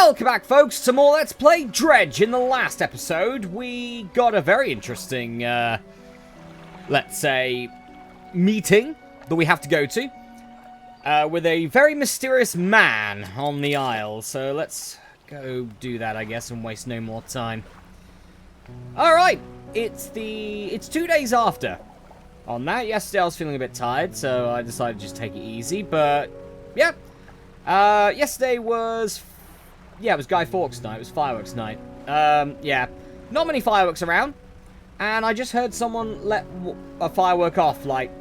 Welcome back, folks, to more Let's Play Dredge. In the last episode, we got a very interesting, let's say, meeting that we have to go to with a very mysterious man on the Isle. So let's go do that, I guess, and waste no more time. Alright, it's 2 days after. On that, yesterday I was feeling a bit tired, so I decided to just take it easy, but yeah. Yesterday was... yeah, it was Guy Fawkes night. It was fireworks night. Yeah. Not many fireworks around. And I just heard someone let a firework off, like,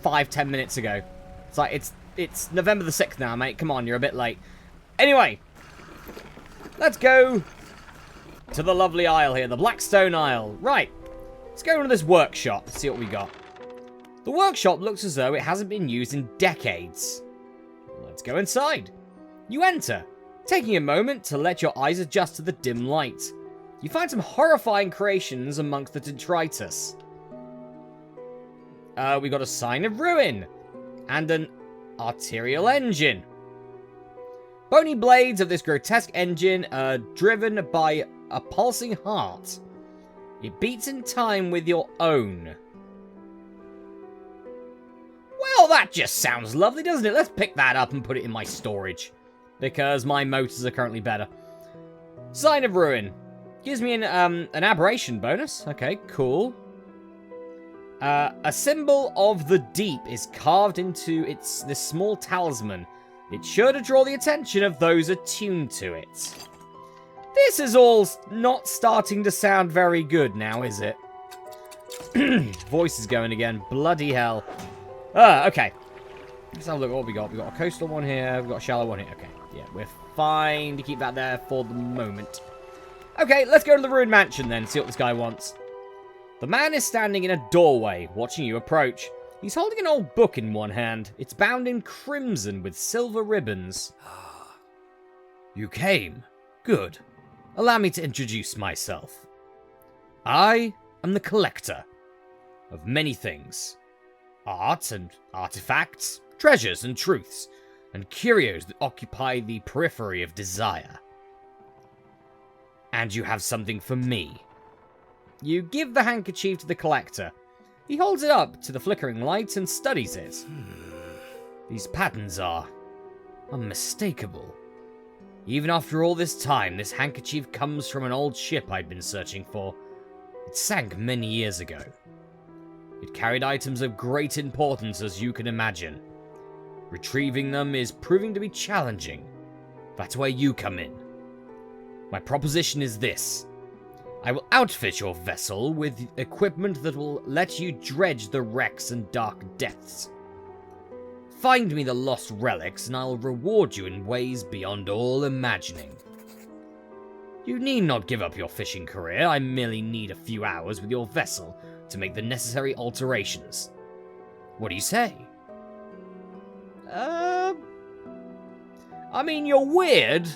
5-10 minutes ago. It's like, it's November the 6th now, mate. Come on, you're a bit late. Anyway. Let's go to the lovely Isle here. The Blackstone Isle. Right. Let's go into this workshop. See what we got. The workshop looks as though it hasn't been used in decades. Let's go inside. You enter, taking a moment to let your eyes adjust to the dim light. You find some horrifying creations amongst the detritus. We got a sign of ruin. And an arterial engine. Bony blades of this grotesque engine are driven by a pulsing heart. It beats in time with your own. Well, that just sounds lovely, doesn't it? Let's pick that up and put it in my storage. Because my motors are currently better. Sign of ruin. Gives me an aberration bonus. Okay, cool. A symbol of the deep is carved into this small talisman. It's sure to draw the attention of those attuned to it. This is all not starting to sound very good now, is it? Voice is going again. Bloody hell. Okay. Let's have a look at what we got. We've got a coastal one here. We've got a shallow one here. Okay. Yeah, we're fine to keep that there for the moment. Okay, let's go to the ruined mansion then, see what this guy wants. The man is standing in a doorway, watching you approach. He's holding an old book in one hand. It's bound in crimson with silver ribbons. You came. Good. Allow me to introduce myself. I am the collector of many things. Art and artifacts, treasures and truths, and curios that occupy the periphery of desire. And you have something for me. You give the handkerchief to the collector. He holds it up to the flickering light and studies it. These patterns are unmistakable. Even after all this time, this handkerchief comes from an old ship I'd been searching for. It sank many years ago. It carried items of great importance, as you can imagine. Retrieving them is proving to be challenging. That's where you come in. My proposition is this. I will outfit your vessel with equipment that will let you dredge the wrecks and dark depths. Find me the lost relics and I'll reward you in ways beyond all imagining. You need not give up your fishing career. I merely need a few hours with your vessel to make the necessary alterations. What do you say? I mean, you're weird.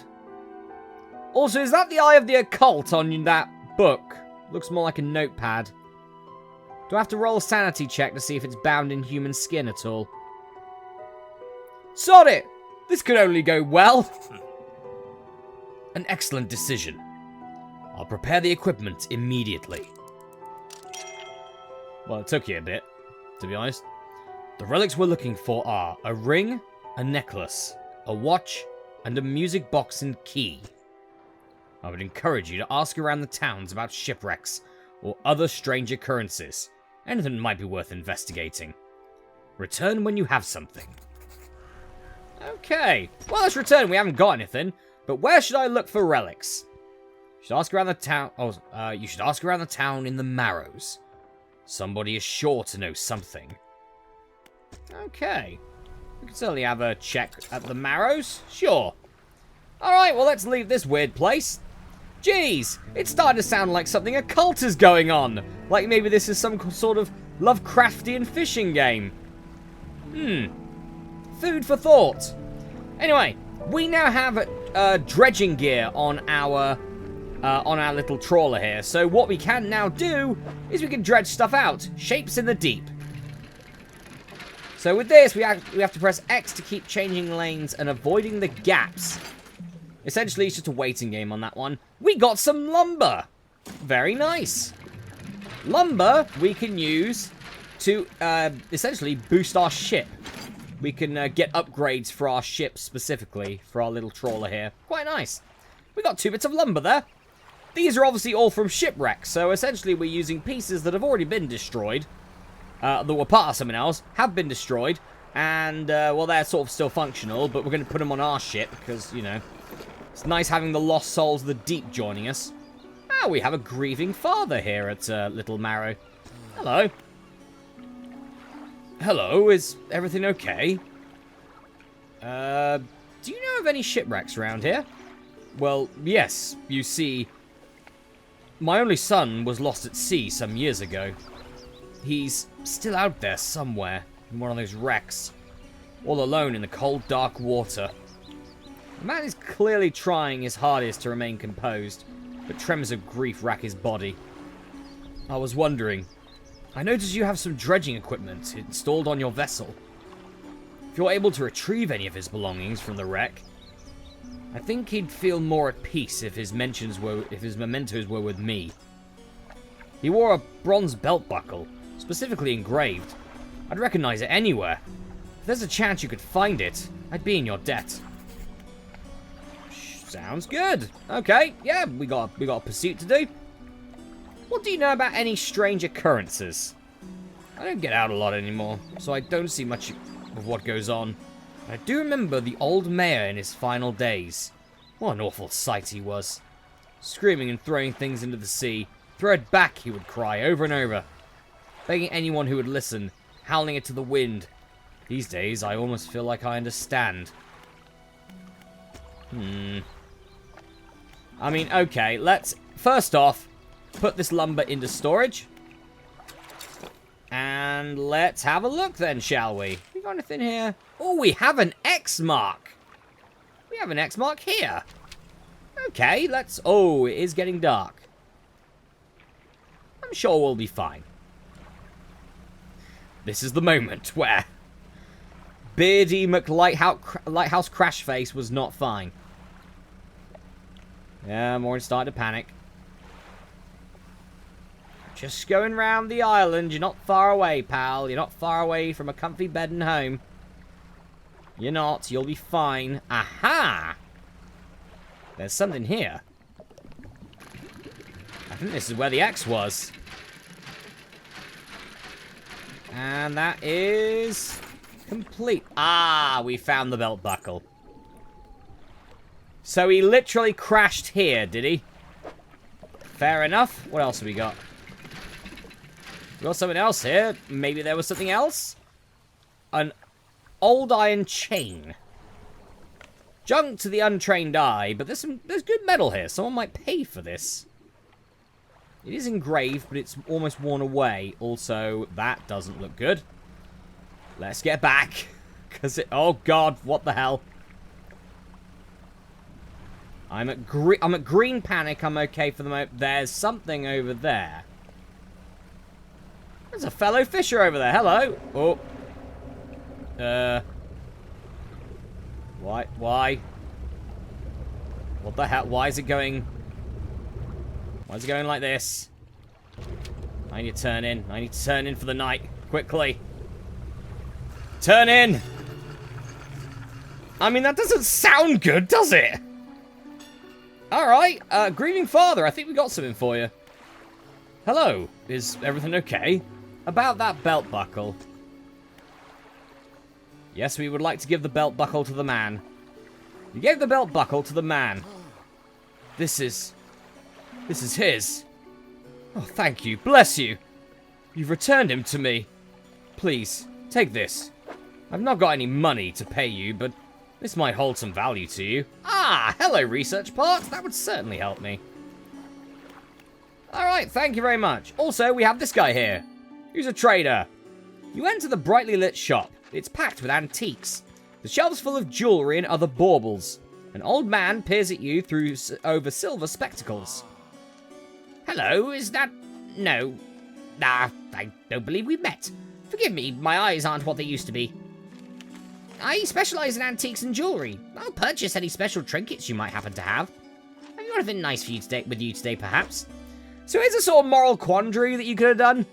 Also, is that the Eye of the Occult on that book? Looks more like a notepad. Do I have to roll a sanity check to see if it's bound in human skin at all? Sod it! This could only go well. An excellent decision. I'll prepare the equipment immediately. Well, it took you a bit, to be honest. The relics we're looking for are a ring, a necklace, a watch, and a music box and key. I would encourage you to ask around the towns about shipwrecks or other strange occurrences. Anything that might be worth investigating. Return when you have something. Okay. Well, let's return. We haven't got anything. But where should I look for relics? You should ask around the town. You should ask around the town in the Marrows. Somebody is sure to know something. Okay. We can certainly have a check at the Marrows. Sure. Alright, well, let's leave this weird place. Jeez, it's starting to sound like something occult is going on. Like maybe this is some sort of Lovecraftian fishing game. Food for thought. Anyway, we now have dredging gear on our little trawler here. So what we can now do is we can dredge stuff out. Shapes in the deep. So with this, we have to press X to keep changing lanes and avoiding the gaps. Essentially, it's just a waiting game on that one. We got some lumber. Very nice. Lumber we can use to essentially boost our ship. We can get upgrades for our ship specifically, for our little trawler here. Quite nice. We got 2 bits of lumber there. These are obviously all from shipwrecks, so essentially we're using pieces that have already been destroyed, that were part of something else, have been destroyed, and, well, they're sort of still functional, but we're going to put them on our ship, because, you know, it's nice having the lost souls of the deep joining us. Ah, we have a grieving father here at Little Marrow. Hello. Hello, is everything okay? Do you know of any shipwrecks around here? Well, yes, you see, my only son was lost at sea some years ago. He's still out there somewhere, in one of those wrecks, all alone in the cold, dark water. The man is clearly trying his hardest to remain composed, but tremors of grief rack his body. I was wondering, I noticed you have some dredging equipment installed on your vessel. If you're able to retrieve any of his belongings from the wreck, I think he'd feel more at peace if his mementos were with me. He wore a bronze belt buckle, specifically engraved. I'd recognize it anywhere. If there's a chance you could find it, I'd be in your debt. Sounds good. Okay, yeah, we got a pursuit to do. What do you know about any strange occurrences? I don't get out a lot anymore, so I don't see much of what goes on. I do remember the old mayor in his final days. What an awful sight he was. Screaming and throwing things into the sea. Throw it back, he would cry, over and over. Begging anyone who would listen, howling it to the wind. These days, I almost feel like I understand. I mean, okay, let's, first off, put this lumber into storage. And let's have a look then, shall we? We got anything here? Oh, we have an X mark. We have an X mark here. Okay, let's... Oh, it is getting dark. I'm sure we'll be fine. This is the moment where Beardy McLighthouse Crashface was not fine. Yeah, I'm already starting to panic. Just going round the island. You're not far away, pal. You're not far away from a comfy bed and home. You're not. You'll be fine. Aha! There's something here. I think this is where the X was. And that is complete. Ah, we found the belt buckle. So he literally crashed here, did he? Fair enough. What else have we got? We got something else here. Maybe there was something else? An old iron chain. Junk to the untrained eye, but there's good metal here. Someone might pay for this. It is engraved, but it's almost worn away. Also, that doesn't look good. Let's get back. Because it... Oh, God. What the hell? I'm at green panic. I'm okay for the moment. There's something over there. There's a fellow fisher over there. Hello. Oh. Why? What the hell? Why is it going... Why is it going like this? I need to turn in. I need to turn in for the night. Quickly. Turn in! I mean, that doesn't sound good, does it? Alright. Grieving father, I think we got something for you. Hello. Is everything okay? About that belt buckle. Yes, we would like to give the belt buckle to the man. You gave the belt buckle to the man. This is his. Oh, thank you. Bless you. You've returned him to me. Please, take this. I've not got any money to pay you, but this might hold some value to you. Ah, hello, research parts. That would certainly help me. Alright, thank you very much. Also, we have this guy here. Who's a trader. You enter the brightly lit shop. It's packed with antiques. The shelves full of jewelry and other baubles. An old man peers at you through over silver spectacles. Hello, is that... No. Nah, I don't believe we've met. Forgive me, my eyes aren't what they used to be. I specialize in antiques and jewelry. I'll purchase any special trinkets you might happen to have. Have you got anything nice for you today, with you today, perhaps? So here's a sort of moral quandary that you could have done.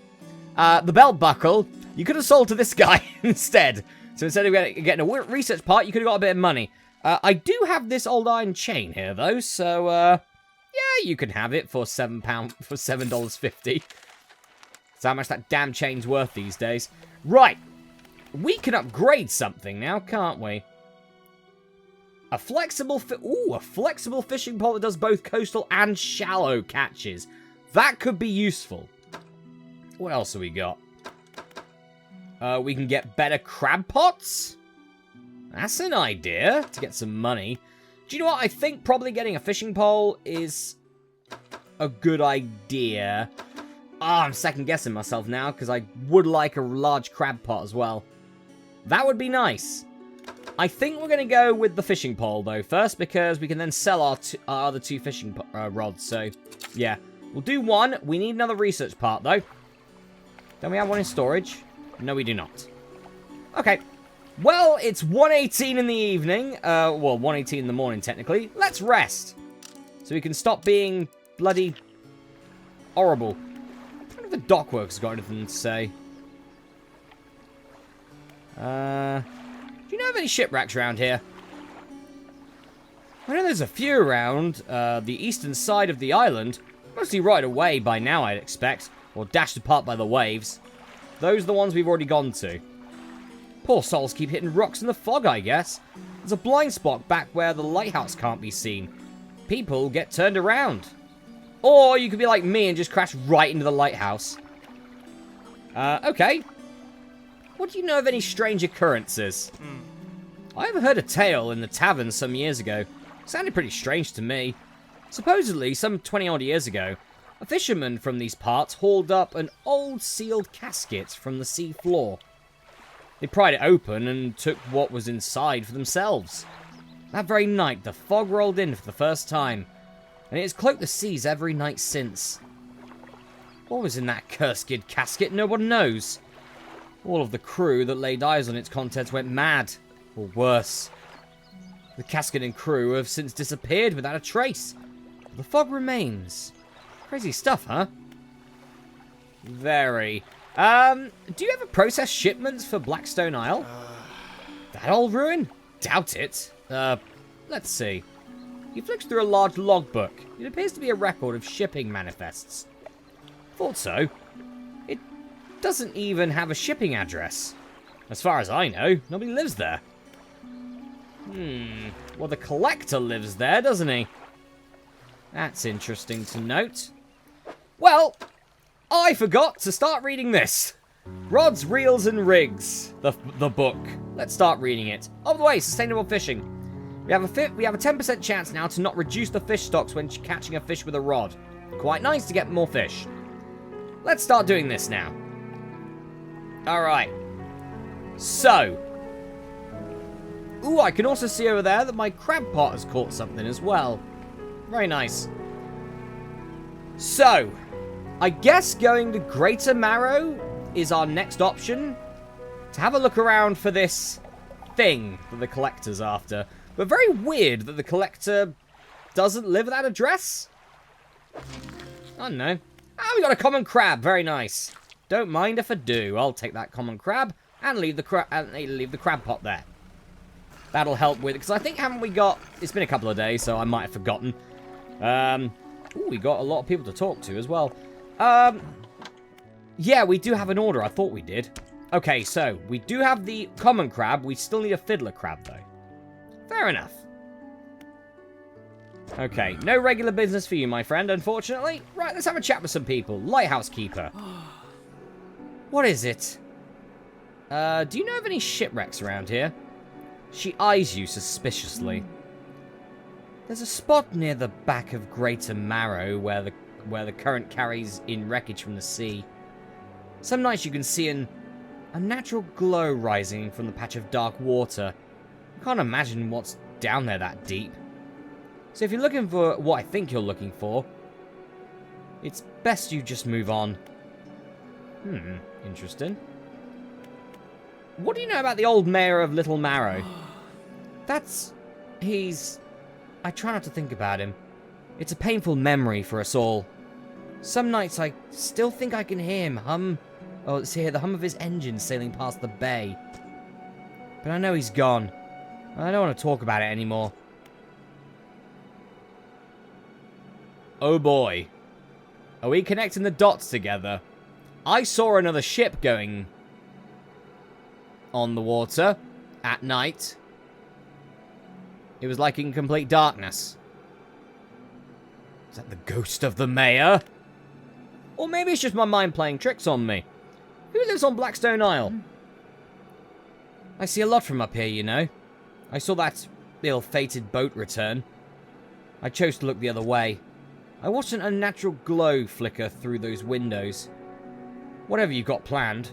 The belt buckle, you could have sold to this guy instead. So instead of getting a research part, you could have got a bit of money. I do have this old iron chain here, though, so, yeah, you can have it for $7.50. That's how much that damn chain's worth these days. Right. We can upgrade something now, can't we? A flexible fishing pole that does both coastal and shallow catches. That could be useful. What else have we got? We can get better crab pots. That's an idea to get some money. Do you know what? I think probably getting a fishing pole is a good idea. I'm second guessing myself now because I would like a large crab pot as well. That would be nice. I think we're going to go with the fishing pole, though, first, because we can then sell our other two fishing rods. So, yeah. We'll do one. We need another research part, though. Don't we have one in storage? No, we do not. Okay. Well, it's 1:18 in the evening. Well, 1:18 in the morning, technically. Let's rest. So we can stop being bloody horrible. I wonder if the dockworks got anything to say. Do you know of any shipwrecks around here? I know there's a few around the eastern side of the island. Mostly right away by now, I'd expect. Or dashed apart by the waves. Those are the ones we've already gone to. Poor souls keep hitting rocks in the fog, I guess. There's a blind spot back where the lighthouse can't be seen. People get turned around. Or you could be like me and just crash right into the lighthouse. Okay. What do you know of any strange occurrences? I overheard a tale in the tavern some years ago. Sounded pretty strange to me. Supposedly, some 20-odd years ago, a fisherman from these parts hauled up an old sealed casket from the sea floor. They pried it open and took what was inside for themselves. That very night, the fog rolled in for the first time, and it has cloaked the seas every night since. What was in that cursed casket, no one knows. All of the crew that laid eyes on its contents went mad, or worse. The casket and crew have since disappeared without a trace. But the fog remains. Crazy stuff, huh? Very. Do you ever process shipments for Blackstone Isle? That old ruin? Doubt it. Let's see. He flicks through a large logbook. It appears to be a record of shipping manifests. Thought so. It doesn't even have a shipping address. As far as I know, nobody lives there. Well, the collector lives there, doesn't he? That's interesting to note. Well, I forgot to start reading this. Rods, Reels, and Rigs. The book. Let's start reading it. Oh, by the way, sustainable fishing. We have a 10% chance now to not reduce the fish stocks when catching a fish with a rod. Quite nice to get more fish. Let's start doing this now. Alright. So. Ooh, I can also see over there that my crab pot has caught something as well. Very nice. So. I guess going to Greater Marrow is our next option. To have a look around for this thing that the collector's after. But very weird that the collector doesn't live at that address. I don't know. Ah, we got a common crab. Very nice. Don't mind if I do. I'll take that common crab and leave the crab pot there. That'll help with it. Because I think, haven't we got... It's been a couple of days, so I might have forgotten. Ooh, we got a lot of people to talk to as well. Yeah, we do have an order. I thought we did. Okay, so we do have the common crab. We still need a fiddler crab, though. Fair enough. Okay, no regular business for you, my friend, unfortunately. Right, let's have a chat with some people. Lighthouse keeper. What is it? Do you know of any shipwrecks around here? She eyes you suspiciously. There's a spot near the back of Greater Marrow where the current carries in wreckage from the sea. Some nights you can see a natural glow rising from the patch of dark water. I can't imagine what's down there that deep. So if you're looking for what I think you're looking for, it's best you just move on. Interesting. what do you know about the old mayor of Little Marrow? I try not to think about him. It's a painful memory for us all. Some nights I still think I can hear him hum... Oh, let's hear the hum of his engine sailing past the bay. But I know he's gone. I don't want to talk about it anymore. Oh boy. Are we connecting the dots together? I saw another ship going on the water at night. It was like in complete darkness. Is that the ghost of the mayor? Or maybe it's just my mind playing tricks on me. Who lives on Blackstone Isle? I see a lot from up here, you know. I saw that ill-fated boat return. I chose to look the other way. I watched an unnatural glow flicker through those windows. Whatever you've got planned,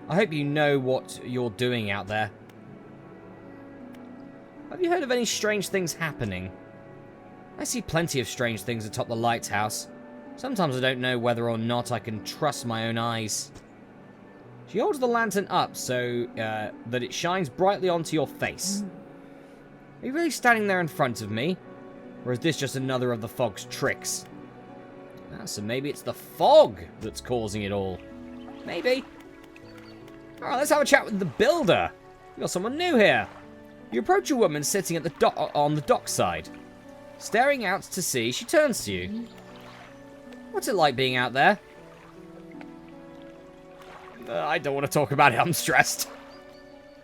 I hope you know what you're doing out there. Have you heard of any strange things happening? I see plenty of strange things atop the lighthouse. Sometimes I don't know whether or not I can trust my own eyes. She holds the lantern up so that it shines brightly onto your face. Are you really standing there in front of me? Or is this just another of the fog's tricks? Ah, so maybe it's the fog that's causing it all. Maybe. Alright, let's have a chat with the builder. You got someone new here. You approach a woman sitting at the on the dockside. Staring out to sea, she turns to you. What's it like being out there? I don't want to talk about it, I'm stressed.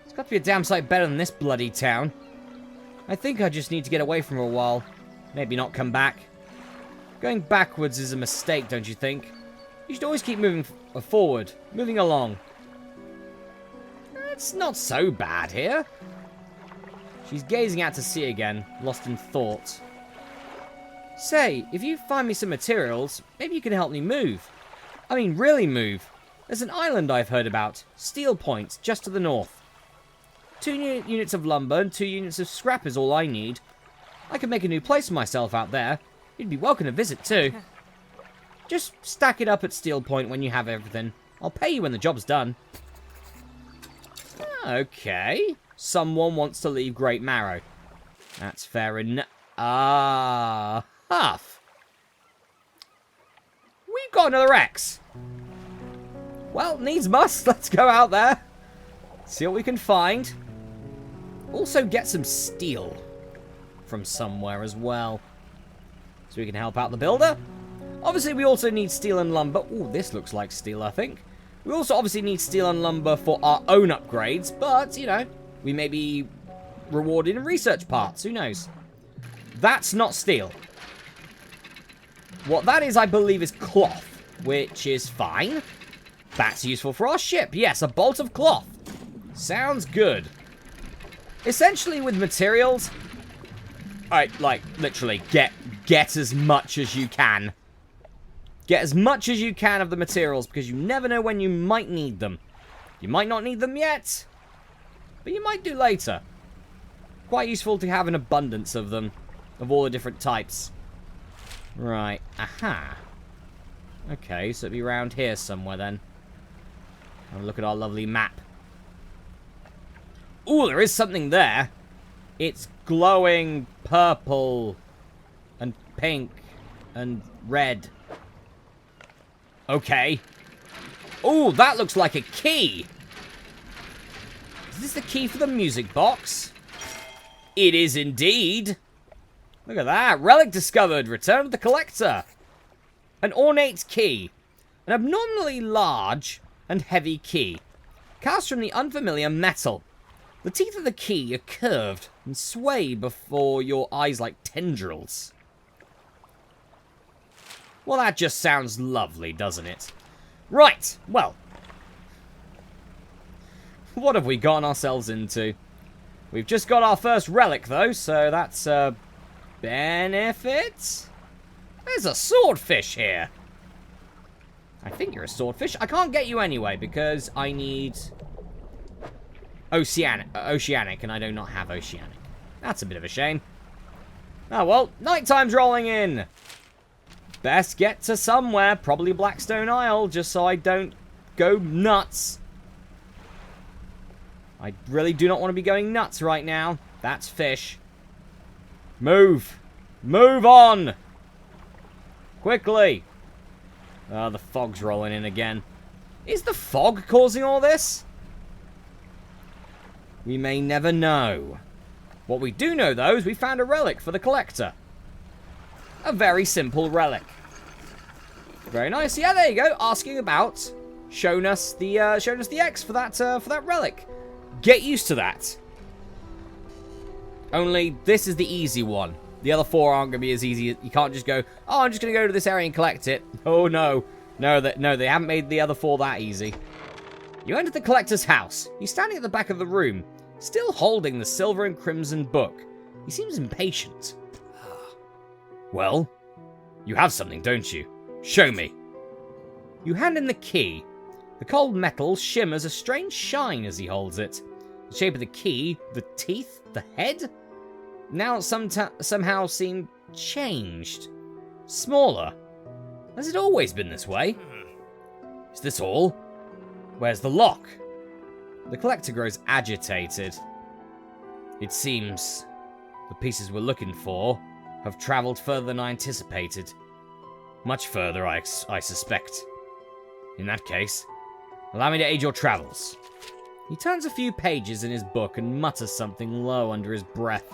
It's got to be a damn sight better than this bloody town. I think I just need to get away from her a while. Maybe not come back. Going backwards is a mistake, don't you think? You should always keep moving forward, moving along. It's not so bad here. She's gazing out to sea again, lost in thought. Say, if you find me some materials, maybe you can help me move. I mean, really move. There's an island I've heard about, Steel Point, just to the north. 2 units of lumber and 2 units of scrap is all I need. I could make a new place for myself out there. You'd be welcome to visit too. Just stack it up at Steel Point when you have everything. I'll pay you when the job's done. Okay. Someone wants to leave Great Marrow. That's fair enough. Huff. We've got another X. Well, needs must. Let's go out there. See what we can find. Also get some steel from somewhere as well. So we can help out the builder. Obviously, we also need steel and lumber. Ooh, this looks like steel, I think. We also obviously need steel and lumber for our own upgrades. But, you know, we may be rewarded in research parts. Who knows? That's not steel. What that is, I believe, is cloth. Which is fine. That's useful for our ship. Yes, a bolt of cloth. Sounds good. Essentially, with materials, like, literally, get as much as you can. Get as much as you can of the materials, because you never know when you might need them. You might not need them yet, but you might do later. Quite useful to have an abundance of them, of all the different types. Right, aha. Okay, so it'll be around here somewhere then. Have a look at our lovely map. Ooh, there is something there. It's glowing purple and pink and red. Okay. Ooh, that looks like a key. Is this the key for the music box? It is indeed. Look at that. Relic discovered. Return of the collector. An ornate key. An abnormally large and heavy key. Cast from the unfamiliar metal. The teeth of the key are curved and sway before your eyes like tendrils. Well, that just sounds lovely, doesn't it? Right, well. What have we gotten ourselves into? We've just got our first relic, though, so that's a benefit. There's a swordfish here. I think you're a swordfish. I can't get you anyway, because I need oceanic, and I do not have oceanic. That's a bit of a shame. Oh, well, nighttime's rolling in. Best get to somewhere, probably Blackstone Isle, just so I don't go nuts. I really do not want to be going nuts right now. That's fish. Move! Move on! Quickly! Oh, the fog's rolling in again. Is the fog causing all this? We may never know. What we do know, though, is we found a relic for the collector. A very simple relic. Very nice. Yeah, there you go. Asking about, showing us the X for that relic. Get used to that. Only this is the easy one. The other 4 aren't going to be as easy. You can't just go, oh, I'm just going to go to this area and collect it. Oh, no. No, they haven't made the other 4 that easy. You enter the collector's house. He's standing at the back of the room, still holding the silver and crimson book. He seems impatient. Well, you have something, don't you? Show me. You hand him the key. The cold metal shimmers a strange shine as he holds it. The shape of the key, the teeth, the head, now somehow seem changed. Smaller. Has it always been this way? Is this all? Where's the lock? The collector grows agitated. It seems the pieces we're looking for have travelled further than I anticipated. Much further, I suspect. In that case, allow me to aid your travels. He turns a few pages in his book and mutters something low under his breath.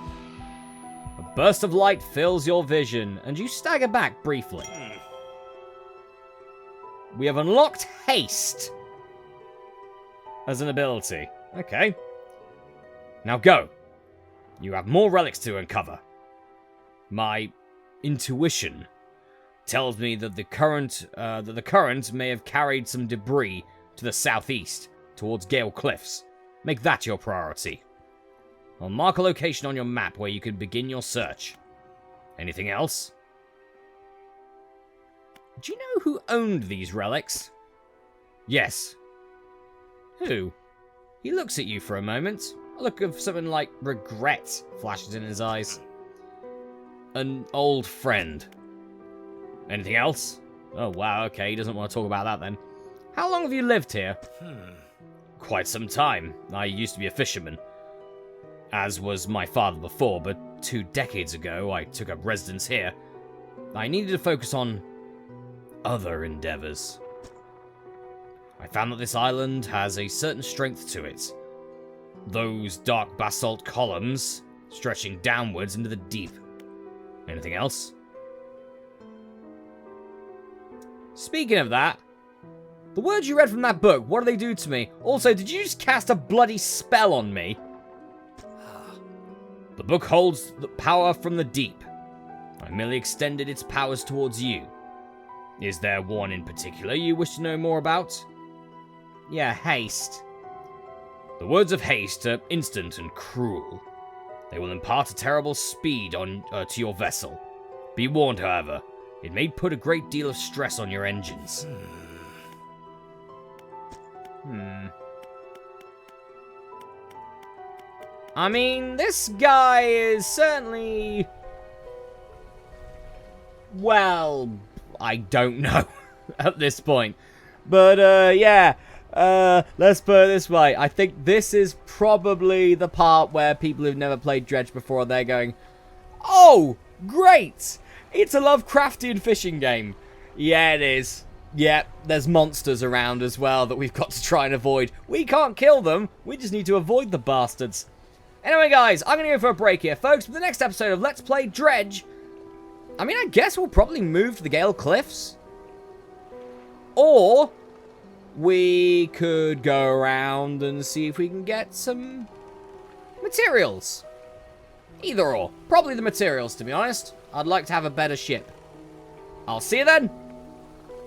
A burst of light fills your vision, and you stagger back briefly. We have unlocked haste as an ability. Okay. Now go. You have more relics to uncover. My intuition tells me that the current may have carried some debris to the southeast, towards Gale Cliffs. Make that your priority. I'll mark a location on your map where you can begin your search. Anything else? Do you know who owned these relics? Yes. Who? He looks at you for a moment. A look of something like regret flashes in his eyes. An old friend. Anything else? Oh, wow, okay, he doesn't want to talk about that then. How long have you lived here? Quite some time. I used to be a fisherman, as was my father before, but 2 decades ago I took up residence here. I needed to focus on other endeavors. I found that this island has a certain strength to it. Those dark basalt columns stretching downwards into the deep. Anything else? Speaking of that, the words you read from that book, what do they do to me? Also, did you just cast a bloody spell on me? The book holds the power from the deep. I merely extended its powers towards you. Is there one in particular you wish to know more about? Yeah, haste. The words of haste are instant and cruel. They will impart a terrible speed to your vessel. Be warned, however, it may put a great deal of stress on your engines. I mean, this guy is certainly... Well, I don't know at this point. But, yeah. Let's put it this way. I think this is probably the part where people who've never played Dredge before, they're going, oh, great! It's a Lovecraftian fishing game. Yeah, it is. Yeah, there's monsters around as well that we've got to try and avoid. We can't kill them. We just need to avoid the bastards. Anyway, guys, I'm going to go for a break here, folks. For the next episode of Let's Play Dredge, I mean, I guess we'll probably move to the Gale Cliffs. Or we could go around and see if we can get some materials. Either or. Probably the materials, to be honest. I'd like to have a better ship. I'll see you then.